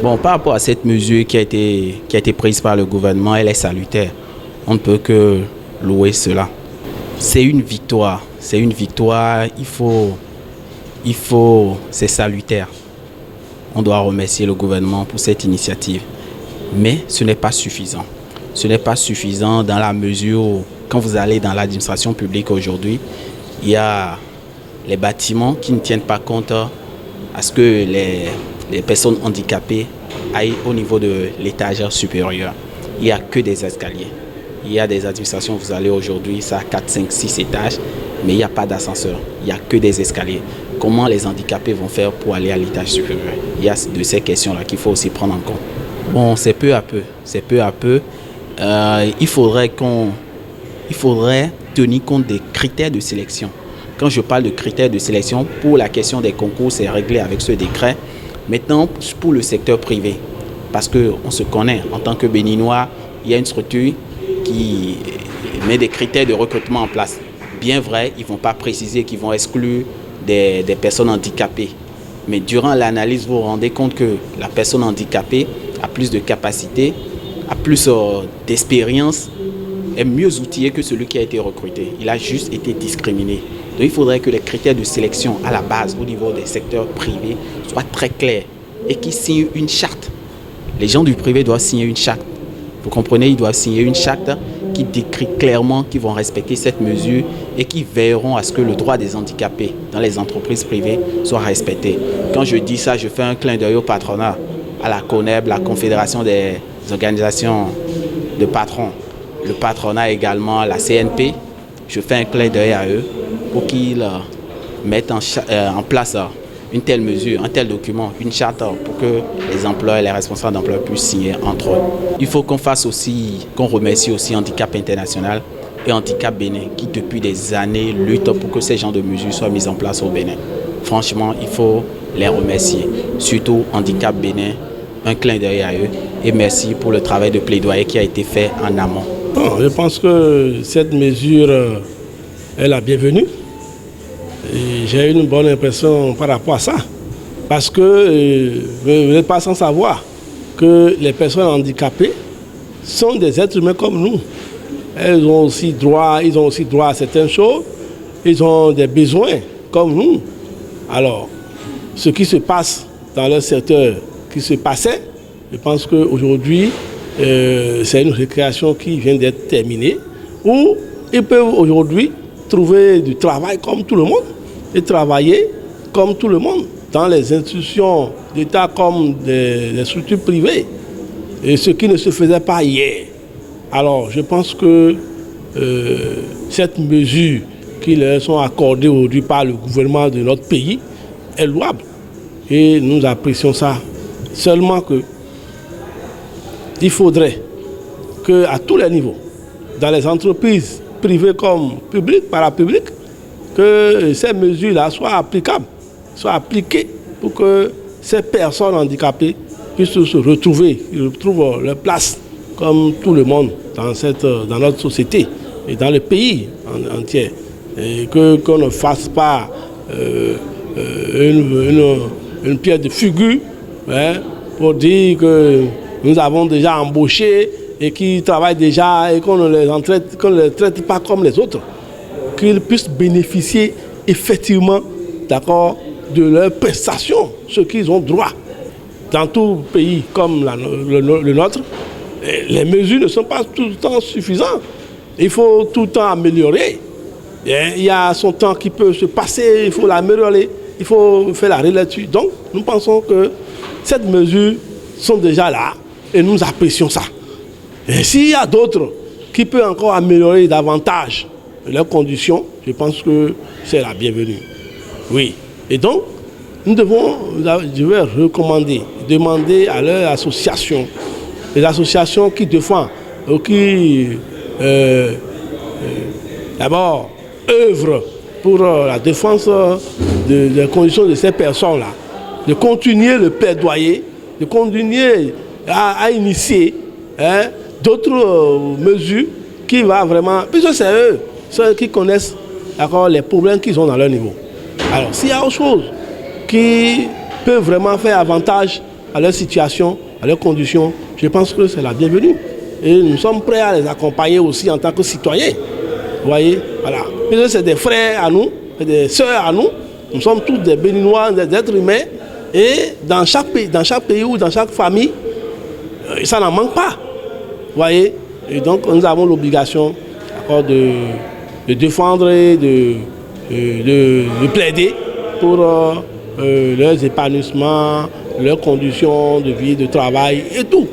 Bon, par rapport à cette mesure qui a été prise par le gouvernement, elle est salutaire. On ne peut que louer cela. C'est une victoire. C'est une victoire. C'est salutaire. On doit remercier le gouvernement pour cette initiative. Mais ce n'est pas suffisant. Ce n'est pas suffisant dans la mesure où, quand vous allez dans l'administration publique aujourd'hui, il y a les bâtiments qui ne tiennent pas compte à ce que les personnes handicapées aillent au niveau de l'étagère supérieure. Il n'y a que des escaliers. Il y a des administrations, vous allez aujourd'hui, ça a 4, 5, 6 étages, mais il n'y a pas d'ascenseur. Il n'y a que des escaliers. Comment les handicapés vont faire pour aller à l'étage supérieur? Il y a de ces questions-là qu'il faut aussi prendre en compte. Bon, c'est peu à peu. C'est peu à peu. Il faudrait tenir compte des critères de sélection. Quand je parle de critères de sélection, pour la question des concours, c'est réglé avec ce décret. Maintenant, pour le secteur privé, parce qu'on se connaît, en tant que Béninois, il y a une structure qui met des critères de recrutement en place. Bien vrai, ils ne vont pas préciser qu'ils vont exclure des personnes handicapées. Mais durant l'analyse, vous vous rendez compte que la personne handicapée a plus de capacité, a plus d'expérience, est mieux outillé que celui qui a été recruté. Il a juste été discriminé. Donc il faudrait que les critères de sélection à la base au niveau des secteurs privés soient très clairs et qu'ils signent une charte. Les gens du privé doivent signer une charte. Vous comprenez, ils doivent signer une charte qui décrit clairement qu'ils vont respecter cette mesure et qui veilleront à ce que le droit des handicapés dans les entreprises privées soit respecté. Quand je dis ça, je fais un clin d'œil au patronat, à la CONEB, la Confédération des organisations de patrons, le patronat également, la CNP. Je fais un clin d'œil à eux pour qu'ils mettent en place une telle mesure, un tel document, une charte pour que les employeurs et les responsables d'emploi puissent signer entre eux. Il faut qu'on remercie aussi Handicap International et Handicap Bénin qui depuis des années luttent pour que ces genres de mesures soient mises en place au Bénin. Franchement, il faut les remercier, surtout Handicap Bénin, un clin d'œil à eux et merci pour le travail de plaidoyer qui a été fait en amont. Bon, je pense que cette mesure est la bienvenue. J'ai une bonne impression par rapport à ça. Parce que vous n'êtes pas sans savoir que les personnes handicapées sont des êtres humains comme nous. Ils ont aussi droit à certaines choses. Ils ont des besoins comme nous. Alors, ce qui se passe dans leur secteur, qui se passait, je pense qu'aujourd'hui, c'est une récréation qui vient d'être terminée, où ils peuvent aujourd'hui trouver du travail comme tout le monde et travailler comme tout le monde dans les institutions d'État comme des structures privées, et ce qui ne se faisait pas hier. Alors je pense que cette mesure qui leur sont accordées aujourd'hui par le gouvernement de notre pays est louable et nous apprécions ça. Seulement que il faudrait qu'à tous les niveaux, dans les entreprises privées comme publiques, parapubliques, que ces mesures-là soient applicables, soient appliquées pour que ces personnes handicapées puissent se retrouver, ils retrouvent leur place comme tout le monde dans notre société et dans le pays entier. Et qu'on ne fasse pas une pierre de figure pour dire que nous avons déjà embauché et qui travaillent déjà et qu'on ne les traite pas comme les autres. Qu'ils puissent bénéficier effectivement, d'accord, de leurs prestations, ce qu'ils ont droit. Dans tout pays comme le nôtre, les mesures ne sont pas tout le temps suffisantes. Il faut tout le temps améliorer. Il y a son temps qui peut se passer, il faut l'améliorer, il faut faire la relecture. Donc, nous pensons que ces mesures sont déjà là et nous apprécions ça. Et s'il y a d'autres qui peuvent encore améliorer davantage leurs conditions, je pense que c'est la bienvenue. Oui. Et donc, je vais demander à leurs associations, les associations qui défendent, qui d'abord œuvrent pour la défense des conditions de ces personnes-là, de continuer le plaidoyer, de continuer à initier d'autres mesures qui va vraiment... Puisque c'est eux, ceux qui connaissent les problèmes qu'ils ont dans leur niveau. Alors, s'il y a autre chose qui peut vraiment faire avantage à leur situation, à leurs conditions, je pense que c'est la bienvenue. Et nous sommes prêts à les accompagner aussi en tant que citoyens. Vous voyez, voilà. C'est des frères à nous, des sœurs à nous. Nous sommes tous des Béninois, des êtres humains. Et dans chaque pays ou dans chaque famille, ça n'en manque pas. Vous voyez. Et donc nous avons l'obligation de défendre et de plaider pour leurs épanouissements, leurs conditions de vie, de travail et tout.